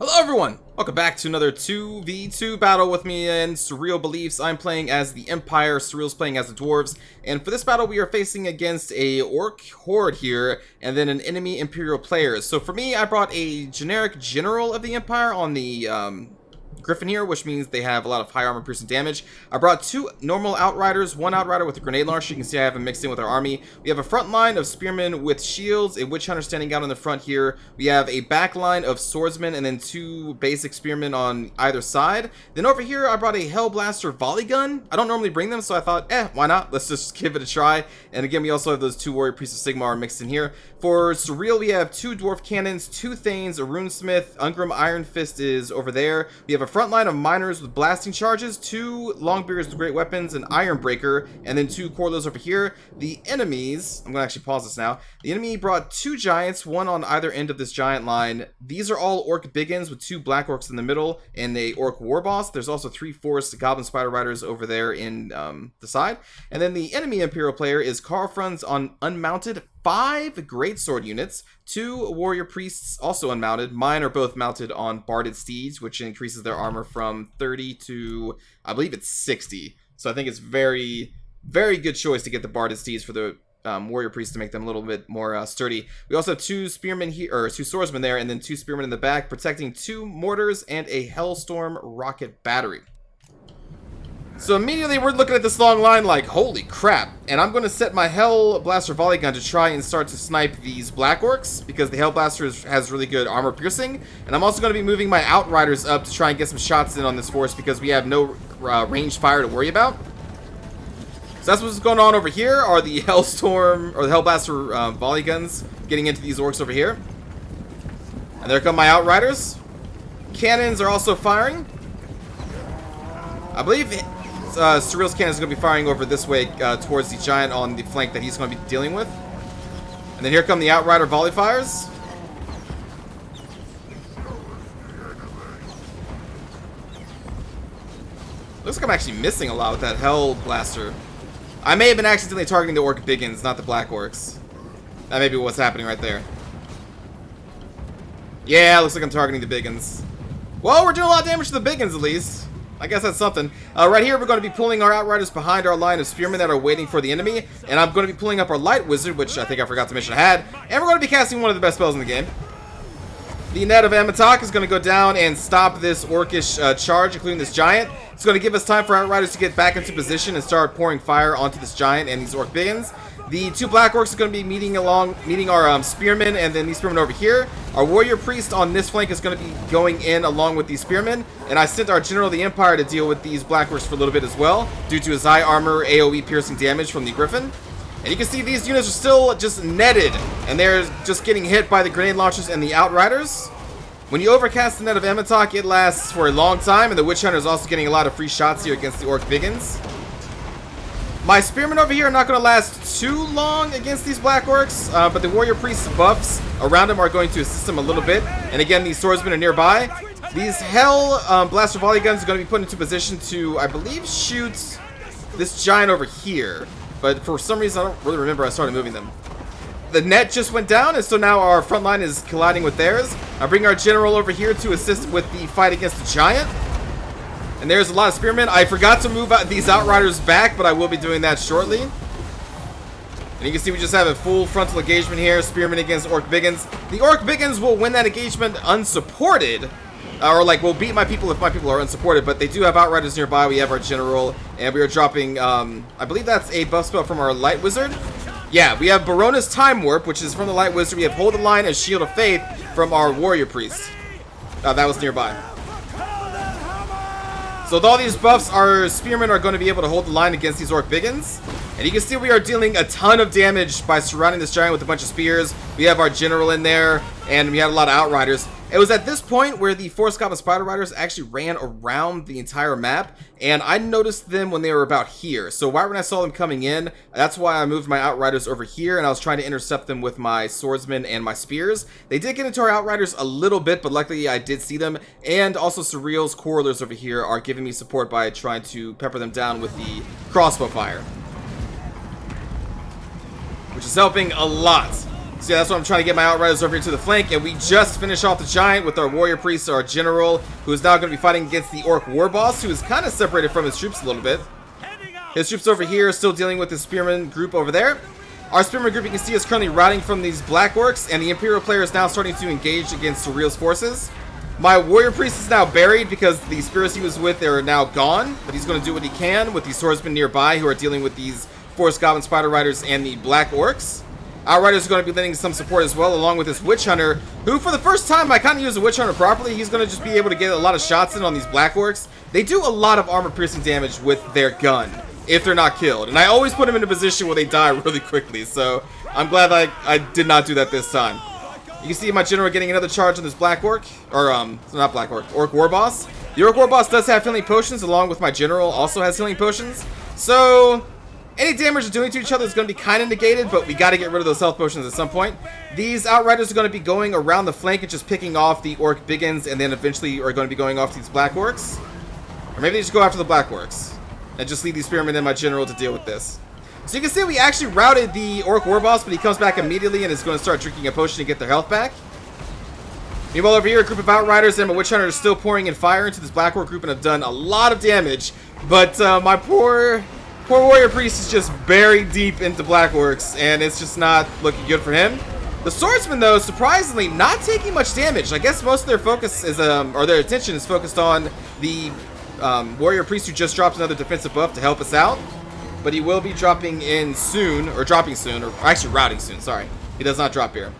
Hello everyone! Welcome back to another 2v2 battle with me and Surreal Beliefs. I'm playing as the Empire, Surreal's playing as the Dwarves, and for this battle we are facing against a Orc Horde here, and then an enemy Imperial players. So for me, I brought a generic General of the Empire on the Griffin here, which means they have a lot of high armor piercing damage. I brought two normal Outriders, one Outrider with a grenade launcher. You can see I have them mixed in with our army. We have a front line of spearmen with shields, a witch hunter standing out in the front here. We have a back line of swordsmen and then two basic spearmen on either side. Then over here I brought a Hellblaster volley gun. I don't normally bring them, so I thought, why not? Let's just give it a try. And again, we also have those two Warrior Priests of Sigmar mixed in here. For Surreal, we have two Dwarf Cannons, two Thanes, a Runesmith, Ungrim Iron Fist is over there. We have a front line of miners with blasting charges, two Longbeards with great weapons, an Iron Breaker, and then two Corlos over here. The enemies, I'm going to actually pause this now. The enemy brought two Giants, one on either end of this giant line. These are all Orc Biggins with two Black Orcs in the middle and a Orc Warboss. There's also three Forest Goblin Spider Riders over there in the side. And then the enemy Imperial player is Karlfrons on unmounted, 5 Greatsword units, 2 Warrior Priests also unmounted. Mine are both mounted on Barded Steeds, which increases their armor from 30 to, I believe it's 60. So I think it's very good choice to get the Barded Steeds for the Warrior Priests to make them a little bit more sturdy. We also have two Spearmen here, or two Swordsmen there, and then two Spearmen in the back, protecting two Mortars and a Hellstorm Rocket Battery. So immediately we're looking at this long line like, holy crap. And I'm going to set my Hellblaster volley gun to try and start to snipe these Black Orcs, because the Hellblaster has really good armor piercing. And I'm also going to be moving my Outriders up to try and get some shots in on this force, because we have no ranged fire to worry about. So that's what's going on over here, are the Hellstorm, or the Hellblaster volley guns getting into these Orcs over here. And there come my Outriders. Cannons are also firing. I believe Surreal's cannon is going to be firing over this way towards the giant on the flank that he's going to be dealing with. And then here come the Outrider volley fires. Looks like I'm actually missing a lot with that Hell Blaster. I may have been accidentally targeting the Orc Biggins, not the Black Orcs. That may be what's happening right there. Yeah, looks like I'm targeting the Biggins. Well, we're doing a lot of damage to the Biggins at least. I guess that's something. Right here, we're going to be pulling our Outriders behind our line of Spearmen that are waiting for the enemy. And I'm going to be pulling up our Light Wizard, which I think I forgot to mention I had. And we're going to be casting one of the best spells in the game. The Net of Amatak is going to go down and stop this Orcish charge, including this Giant. It's going to give us time for Outriders to get back into position and start pouring fire onto this Giant and these Orc Biggins. The two Black Orcs are going to be meeting our Spearmen, and then these Spearmen over here. Our Warrior Priest on this flank is going to be going in along with these Spearmen. And I sent our General of the Empire to deal with these Black Orcs for a little bit as well, due to his high armor AoE piercing damage from the Griffin. And you can see these units are still just netted, and they're just getting hit by the grenade launchers and the Outriders. When you overcast the Net of Amatak, it lasts for a long time, and the Witch Hunter is also getting a lot of free shots here against the Orc Biggins. My Spearmen over here are not going to last too long against these Black Orcs, but the Warrior Priest's buffs around him are going to assist him a little bit. And again, these Swordsmen are nearby. These Hell Blaster volley guns are going to be put into position to, I believe, shoot this Giant over here. But for some reason, I don't really remember I started moving them. The net just went down, and so now our front line is colliding with theirs. I bring our General over here to assist with the fight against the Giant. And there's a lot of Spearmen. I forgot to move these Outriders back, but I will be doing that shortly. And you can see we just have a full frontal engagement here. Spearmen against Orc Biggins. The Orc Biggins will win that engagement unsupported. Or like, will beat my people if my people are unsupported. But they do have Outriders nearby. We have our General. And we are dropping, I believe that's a buff spell from our Light Wizard. Yeah, we have Barona's Time Warp, which is from the Light Wizard. We have Hold the Line and Shield of Faith from our Warrior Priest. That was nearby. So with all these buffs, our Spearmen are going to be able to hold the line against these Orc Biggins. And you can see we are dealing a ton of damage by surrounding this Giant with a bunch of spears. We have our General in there, and we have a lot of Outriders. It was at this point where the Forest Goblin Spider Riders actually ran around the entire map, and I noticed them when they were about here. So right when I saw them coming in, that's why I moved my Outriders over here, and I was trying to intercept them with my Swordsmen and my Spears. They did get into our Outriders a little bit, but luckily I did see them. And also Surreal's Corridors over here are giving me support by trying to pepper them down with the crossbow fire, which is helping a lot. So yeah, that's why I'm trying to get my Outriders over here to the flank, and we just finished off the Giant with our Warrior Priest, our General, who is now going to be fighting against the Orc War Boss, who is kind of separated from his troops a little bit. His troops over here are still dealing with the Spearman group over there. Our Spearman group, you can see, is currently routing from these Black Orcs, and the Imperial player is now starting to engage against Surreal's forces. My Warrior Priest is now buried because the Spears he was with are now gone, but he's going to do what he can with the Swordsmen nearby who are dealing with these Forest Goblin Spider Riders and the Black Orcs. Outriders are going to be lending some support as well, along with this Witch Hunter, who for the first time I kind of use a Witch Hunter properly. He's going to just be able to get a lot of shots in on these Black Orcs. They do a lot of armor-piercing damage with their gun, if they're not killed. And I always put them in a position where they die really quickly, so I'm glad I did not do that this time. You can see my General getting another charge on this Black Orc, or not Black Orc, Orc War Boss. The Orc War Boss does have healing potions, along with my General also has healing potions. So any damage they're doing to each other is going to be kind of negated, but we got to get rid of those health potions at some point. These Outriders are going to be going around the flank and just picking off the Orc Biggins, and then eventually are going to be going off these Black Orcs. Or maybe they just go after the Black Orcs and just leave the Spearmen and my General to deal with this. So you can see we actually routed the Orc War Boss, but he comes back immediately and is going to start drinking a potion to get their health back. Meanwhile, over here, a group of Outriders and my Witch Hunter are still pouring in fire into this Black Orc group and have done a lot of damage. But my poor Warrior Priest is just buried deep into Black Orcs, and it's just not looking good for him. The Swordsmen, though, surprisingly, not taking much damage. I guess most of their focus is, or their attention is focused on the Warrior Priest who just dropped another defensive buff to help us out. But he will be dropping in soon, or dropping soon, or actually routing soon, sorry. He does not drop here.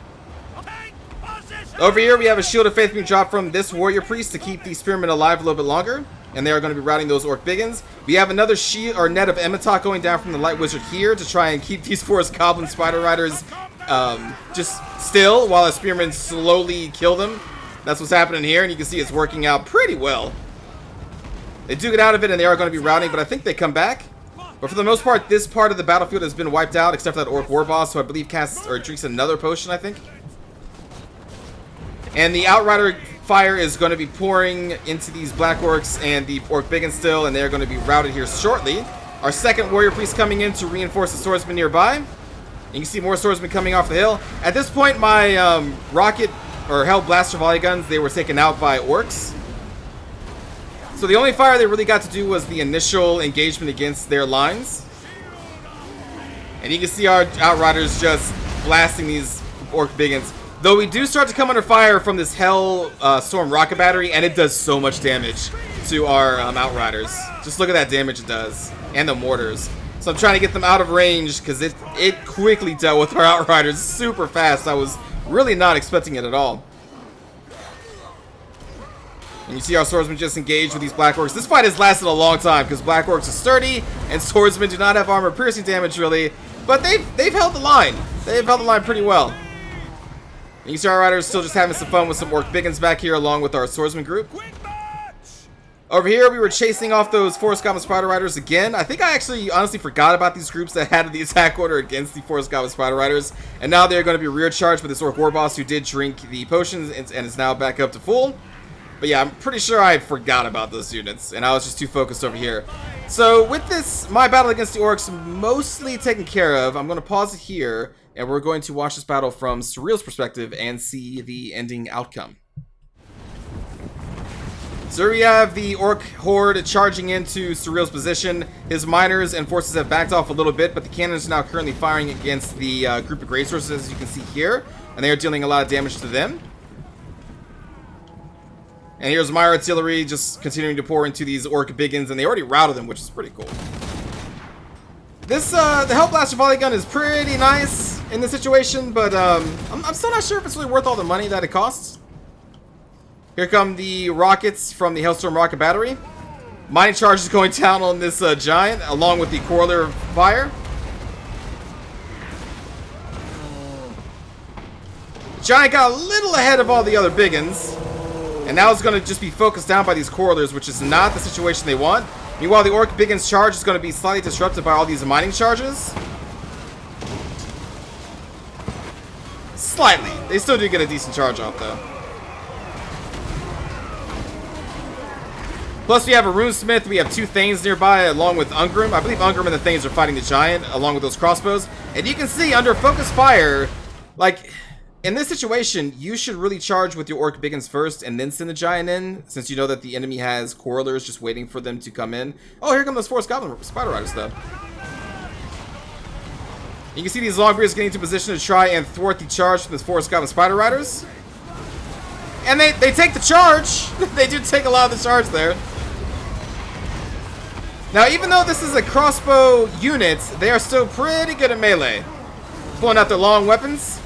Over here, we have a Shield of Faith being dropped from this Warrior Priest to keep these Spearmen alive a little bit longer. And they are going to be routing those Orc Biggins. We have another shield or net of Emitok going down from the Light Wizard here to try and keep these Forest Goblin Spider Riders just still while a Spearman slowly kill them. That's what's happening here, and you can see it's working out pretty well. They do get out of it, and they are going to be routing, but I think they come back. But for the most part, this part of the battlefield has been wiped out, except for that Orc War Boss, who I believe casts or drinks another potion, I think. And the Outrider fire is going to be pouring into these Black Orcs and the Orc Biggin still, and they're going to be routed here shortly. Our second Warrior Priest coming in to reinforce the Swordsman nearby. And you can see more Swordsmen coming off the hill. At this point, my rocket or Hell Blaster volley guns, they were taken out by Orcs. So the only fire they really got to do was the initial engagement against their lines. And you can see our Outriders just blasting these Orc Biggins. Though we do start to come under fire from this Hell Storm rocket battery, and it does so much damage to our Outriders. Just look at that damage it does. And the mortars. So I'm trying to get them out of range because it quickly dealt with our Outriders super fast. I was really not expecting it at all. And you see our Swordsmen just engaged with these Black Orcs. This fight has lasted a long time because Black Orcs are sturdy and Swordsmen do not have armor piercing damage really. But they've held the line. They've held the line pretty well. And you see our Riders still just having some fun with some Orc Biggins back here along with our Swordsman group. Over here, we were chasing off those Forest Goblin Spider Riders again. I think I actually honestly forgot about these groups that had the attack order against the Forest Goblin Spider Riders. And now they're going to be rear charged with this Orc War Boss who did drink the potions and is now back up to full. But yeah, I'm pretty sure I forgot about those units, and I was just too focused over here. So with this, my battle against the Orcs mostly taken care of, I'm going to pause it here, and we're going to watch this battle from Surreal's perspective and see the ending outcome. So we have the Orc Horde charging into Surreal's position. His miners and forces have backed off a little bit, but the cannons are now currently firing against the group of great sources, as you can see here, and they are dealing a lot of damage to them. And here's my artillery just continuing to pour into these Orc Biggins, and they already routed them, which is pretty cool. This, the Hell Blaster volley gun is pretty nice in this situation, but I'm still not sure if it's really worth all the money that it costs. Here come the rockets from the Hellstorm rocket battery. Mining charge is going down on this giant, along with the corollary fire. The giant got a little ahead of all the other Biggins. And now it's going to just be focused down by these corollars, which is not the situation they want. Meanwhile, the Orc Biggins charge is going to be slightly disrupted by all these mining charges. Slightly. They still do get a decent charge off, though. Plus, we have a Runesmith. We have two Thanes nearby, along with Ungrim. I believe Ungrim and the Thanes are fighting the Giant, along with those crossbows. And you can see, under focus fire, Like, in this situation, you should really charge with your Orc Biggins first and then send the Giant in, since you know that the enemy has Correlers just waiting for them to come in. Oh, here come those Forest Goblin Spider Riders, though. You can see these Longbeards getting into position to try and thwart the charge from the Forest Goblin Spider Riders. And they take the charge. They do take a lot of the charge there. Now, even though this is a crossbow unit, they are still pretty good at melee. Pulling out their long weapons.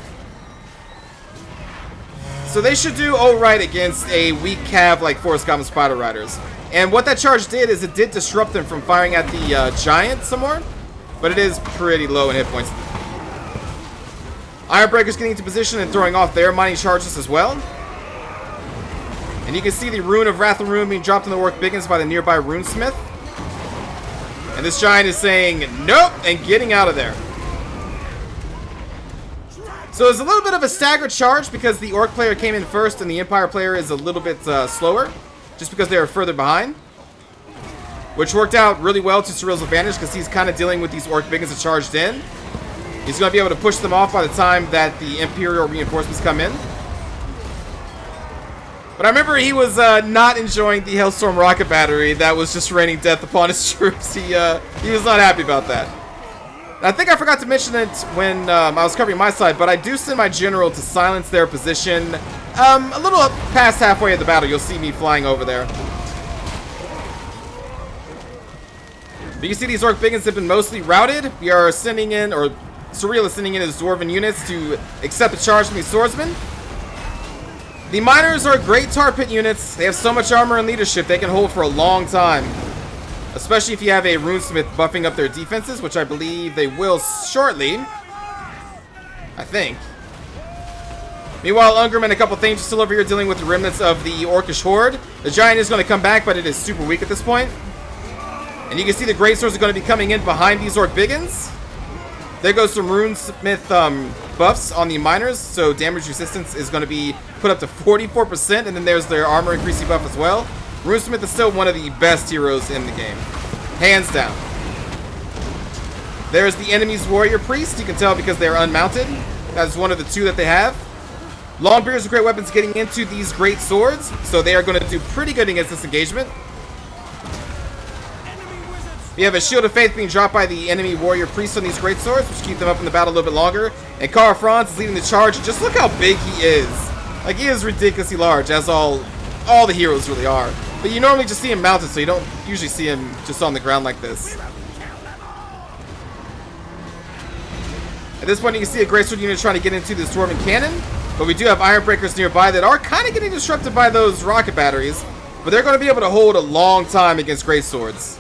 So they should do alright against a weak cav like Forest Goblin Spider Riders. And what that charge did is it did disrupt them from firing at the Giant some more. But it is pretty low in hit points. Ironbreaker's getting into position and throwing off their mining charges as well. And you can see the Rune of Wrath and Rune being dropped in the Orc Biggins by the nearby Runesmith. And this Giant is saying nope and getting out of there. So it's a little bit of a staggered charge because the Orc player came in first and the Empire player is a little bit slower. Just because they are further behind. Which worked out really well to Surreal's advantage because he's kind of dealing with these Orc Biggins that charged in. He's going to be able to push them off by the time that the Imperial reinforcements come in. But I remember he was not enjoying the Hailstorm rocket battery that was just raining death upon his troops. He was not happy about that. And I think I forgot to mention it when I was covering my side, but I do send my general to silence their position. A little past halfway of the battle, you'll see me flying over there. But you can see these Orc Biggins have been mostly routed. We are sending in, or Surreal is sending in his Dwarven units to accept the charge from these swordsmen. The Miners are great tar pit units. They have so much armor and leadership they can hold for a long time. Especially if you have a Runesmith buffing up their defenses, which I believe they will shortly. I think. Meanwhile, Ungrim and a couple things are still over here dealing with the remnants of the Orcish Horde. The Giant is going to come back, but it is super weak at this point. And you can see the Greatswords are going to be coming in behind these Orc Biggins. There goes some Runesmith buffs on the Miners, so damage resistance is going to be put up to 44%, and then there's their armor increasing buff as well. Runesmith is still one of the best heroes in the game. Hands down. There's the enemy's Warrior Priest. You can tell because they're unmounted. That's one of the two that they have. Longbeards are great weapons getting into these great swords, so they are going to do pretty good against this engagement. We have a Shield of Faith being dropped by the enemy Warrior Priest on these great swords, which keep them up in the battle a little bit longer. And Kara Franz is leading the charge. Just look how big he is. Like, he is ridiculously large, as all the heroes really are. But you normally just see him mounted, so you don't usually see him just on the ground like this. At this point, you can see a Greatsword unit trying to get into this Dwarven cannon. But we do have Ironbreakers nearby that are kind of getting disrupted by those rocket batteries. But they're going to be able to hold a long time against Greatswords.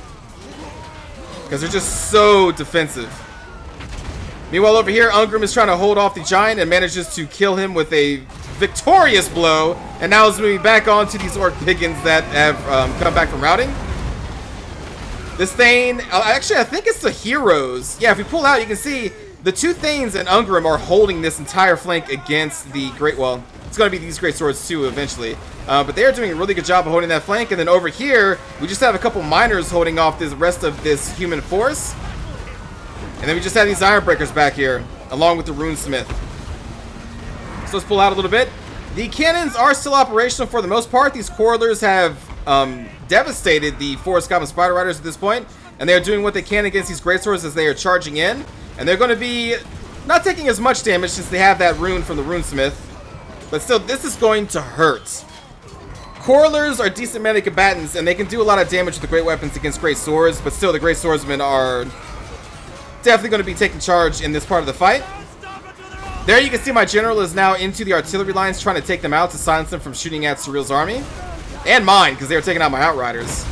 Because they're just so defensive. Meanwhile, over here, Ungrim is trying to hold off the Giant and manages to kill him with a victorious blow. And now is moving back onto these Orc Biggins that have come back from routing. This Thane, actually, I think it's the heroes. Yeah, if we pull out, you can see the two Thanes and Ungrim are holding this entire flank against the Great... Well, it's going to be these Great Swords too, eventually. But they are doing a really good job of holding that flank. And then over here, we just have a couple Miners holding off the rest of this human force. And then we just have these Ironbreakers back here, along with the Runesmith. So let's pull out a little bit. The cannons are still operational for the most part. These Correlers have devastated the Forest Goblin Spider Riders at this point. And they are doing what they can against these Greatswords as they are charging in. And they're going to be not taking as much damage since they have that rune from the Runesmith. But still, this is going to hurt. Correlers are decent melee combatants, and they can do a lot of damage with the great weapons against great swords, but still the great swordsmen are definitely going to be taking charge in this part of the fight. There you can see my general is now into the artillery lines trying to take them out to silence them from shooting at Surreal's army. And mine, because they were taking out my Outriders.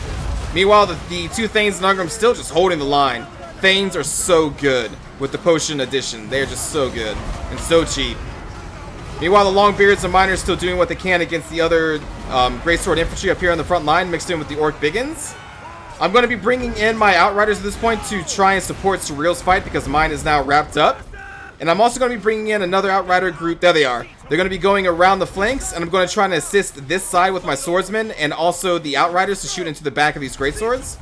Meanwhile, the two Thanes and Ungrim still just holding the line. Thanes are so good with the potion addition. They are just so good and so cheap. Meanwhile, the Longbeards and Miners still doing what they can against the other Greatsword infantry up here on the front line, mixed in with the Orc Biggins. I'm going to be bringing in my Outriders at this point to try and support Surreal's fight because mine is now wrapped up. And I'm also going to be bringing in another Outrider group. There they are. They're going to be going around the flanks, and I'm going to try and assist this side with my swordsmen and also the Outriders to shoot into the back of these Greatswords.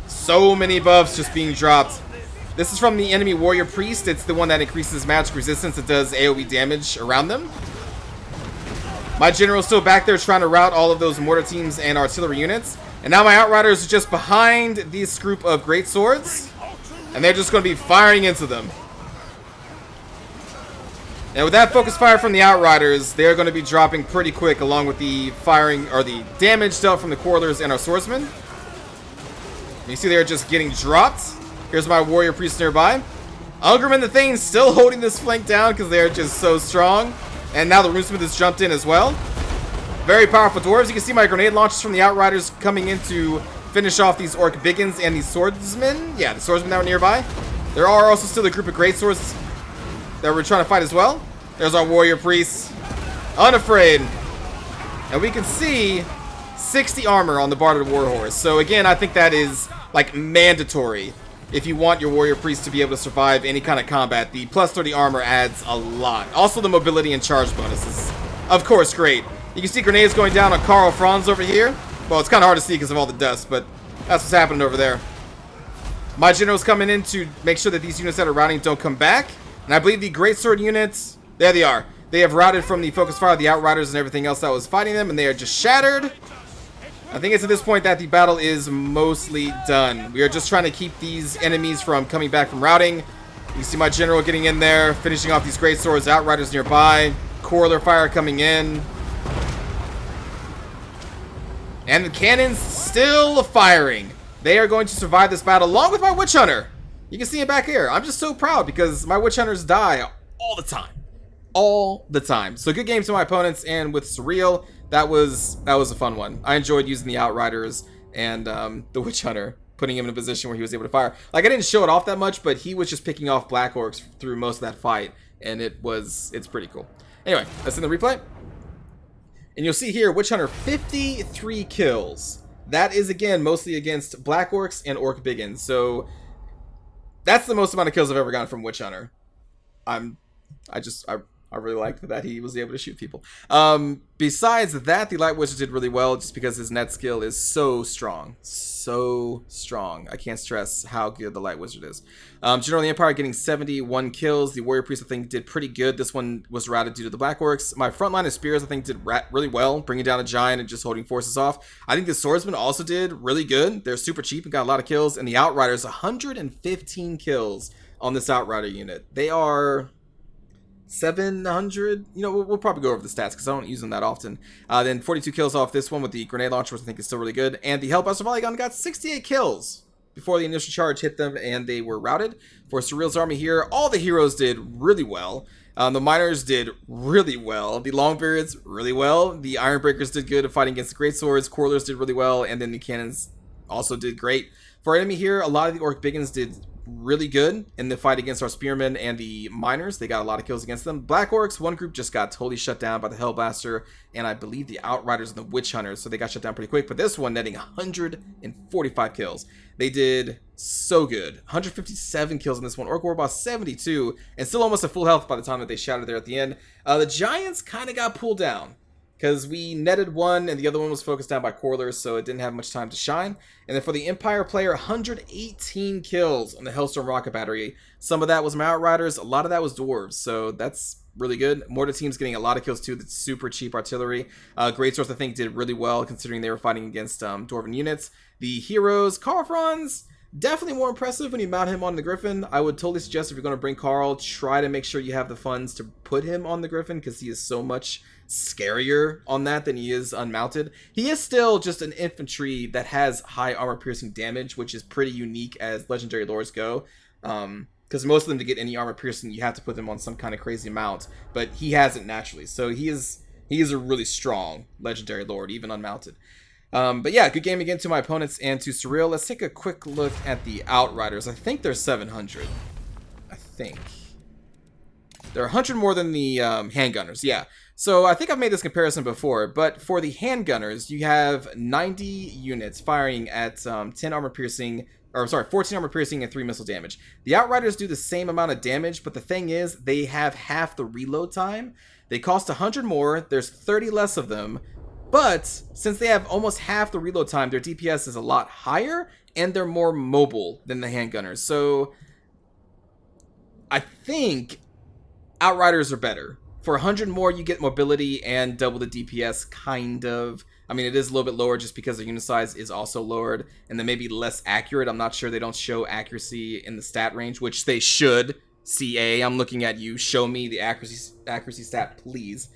So many buffs just being dropped. This is from the enemy warrior priest. It's the one that increases magic resistance. It does AoE damage around them. My general's still back there trying to rout all of those mortar teams and artillery units. And now my Outriders are just behind this group of great swords. And they're just going to be firing into them. And with that focus fire from the Outriders, they're going to be dropping pretty quick along with the firing or the damage dealt from the Quarrelers and our swordsmen. You see they're just getting dropped. Here's my warrior priest nearby. Ungrim and the Thane still holding this flank down because they're just so strong. And now the runesmith has jumped in as well. Very powerful dwarves. You can see my grenade launches from the Outriders coming in to finish off these orc biggins and these swordsmen. Yeah, the swordsmen that were nearby. There are also still a group of great swords that we're trying to fight as well. There's our warrior priest, unafraid. And we can see 60 armor on the Barded Warhorse. So again, I think that is like mandatory. If you want your warrior priest to be able to survive any kind of combat, the plus 30 armor adds a lot. Also the mobility and charge bonuses, of course, great. You can see grenades going down on Karl Franz over here. Well, it's kind of hard to see because of all the dust, but that's what's happening over there. My general's coming in to make sure that these units that are routing don't come back. And I believe the greatsword units, there they are. They have routed from the focus fire of the Outriders and everything else that was fighting them, and they are just shattered. I think it's at this point that the battle is mostly done. We are just trying to keep these enemies from coming back from routing. You can see my general getting in there, finishing off these great swords, Outriders nearby, Quarreler fire coming in. And the cannons still firing. They are going to survive this battle along with my Witch Hunter. You can see it back here. I'm just so proud because my Witch Hunters die all the time. All the time. So good games to my opponents, and with Surreal, that was a fun one. I enjoyed using the Outriders and the Witch Hunter, putting him in a position where he was able to fire. Like, I didn't show it off that much, but he was just picking off Black Orcs through most of that fight, and it's pretty cool. Anyway, that's in the replay. And you'll see here, Witch Hunter, 53 kills. That is, again, mostly against Black Orcs and Orc Biggins. So that's the most amount of kills I've ever gotten from Witch Hunter. I really liked that he was able to shoot people. Besides that, the Light Wizard did really well just because his net skill is so strong. So strong. I can't stress how good the Light Wizard is. General of the Empire getting 71 kills. The Warrior Priest, I think, did pretty good. This one was routed due to the Black Orcs. My front line of Spears, I think, did really well, bringing down a Giant and just holding forces off. I think the Swordsmen also did really good. They're super cheap and got a lot of kills. And the Outriders, 115 kills on this Outrider unit. They are 700, you know, we'll probably go over the stats because I don't use them that often. Then 42 kills off this one with the grenade launcher, which I think is still really good. And the Hellbuster Volley Gun got 68 kills before the initial charge hit them and they were routed. For Surreal's army here, all the heroes did really well. The Miners did really well. The Longbeards, really well. The Ironbreakers did good at fighting against the Great Swords. Quarrelers did really well. And then the Cannons also did great. For our enemy here, a lot of the Orc Biggins did really good in the fight against our Spearmen and the Miners. They got a lot of kills against them. Black Orcs, one group just got totally shut down by the Hellblaster, and I believe the Outriders and the Witch Hunters, so they got shut down pretty quick. But this one netting 145 kills. They did so good. 157 kills in this one. Orc War Boss 72, and still almost at full health by the time that they shattered there at the end. The Giants kind of got pulled down, because we netted one and the other one was focused down by Quarrelers, so it didn't have much time to shine. And then for the Empire player, 118 kills on the Hellstorm Rocket Battery. Some of that was my Outriders, a lot of that was Dwarves, so that's really good. Mortar team's getting a lot of kills too. That's super cheap artillery. Great Swords, I think, did really well considering they were fighting against Dwarven units. The heroes, Karl Franz, definitely more impressive when you mount him on the Griffin. I would totally suggest if you're going to bring Karl, try to make sure you have the funds to put him on the Griffin because he is so much scarier on that than he is unmounted. He is still just an infantry that has high armor piercing damage, which is pretty unique as legendary lords go. Because most of them, to get any armor piercing, you have to put them on some kind of crazy mount, but he hasn't naturally. So he is a really strong legendary lord, even unmounted. But yeah, good game again to my opponents and to Surreal. Let's take a quick look at the Outriders. I think they're 700. I think. They're 100 more than the handgunners, yeah. So I think I've made this comparison before, but for the handgunners, you have 90 units firing at 14 armor piercing and 3 missile damage. The Outriders do the same amount of damage, but the thing is, they have half the reload time. They cost 100 more, there's 30 less of them, but since they have almost half the reload time, their DPS is a lot higher, and they're more mobile than the handgunners. So I think Outriders are better. For 100 more, you get mobility and double the DPS, kind of. I mean, it is a little bit lower just because the unit size is also lowered, and then maybe less accurate. I'm not sure, they don't show accuracy in the stat range, which they should. CA, I'm looking at you. Show me the accuracy stat, please.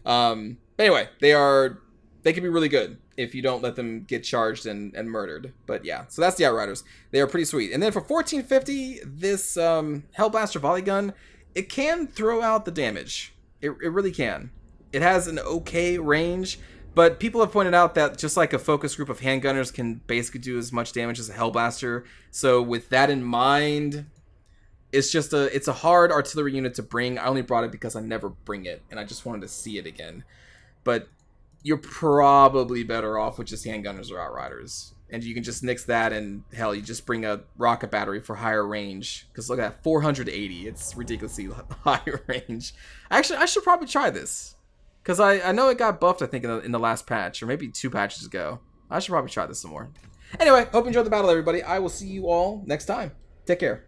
Anyway, they can be really good if you don't let them get charged and murdered. But yeah, so that's the Outriders. They are pretty sweet. And then for 1450, this Hellblaster volley gun, it can throw out the damage. It really can. It has an okay range, but people have pointed out that just like a focus group of handgunners can basically do as much damage as a Hellblaster. So with that in mind, it's a hard artillery unit to bring. I only brought it because I never bring it, and I just wanted to see it again. But you're probably better off with just handgunners or Outriders. And you can just nix that, and hell, you just bring a rocket battery for higher range. Because look at that, 480. It's ridiculously high range. Actually, I should probably try this. Because I know it got buffed, I think, in the last patch. Or maybe 2 patches ago. I should probably try this some more. Anyway, hope you enjoyed the battle, everybody. I will see you all next time. Take care.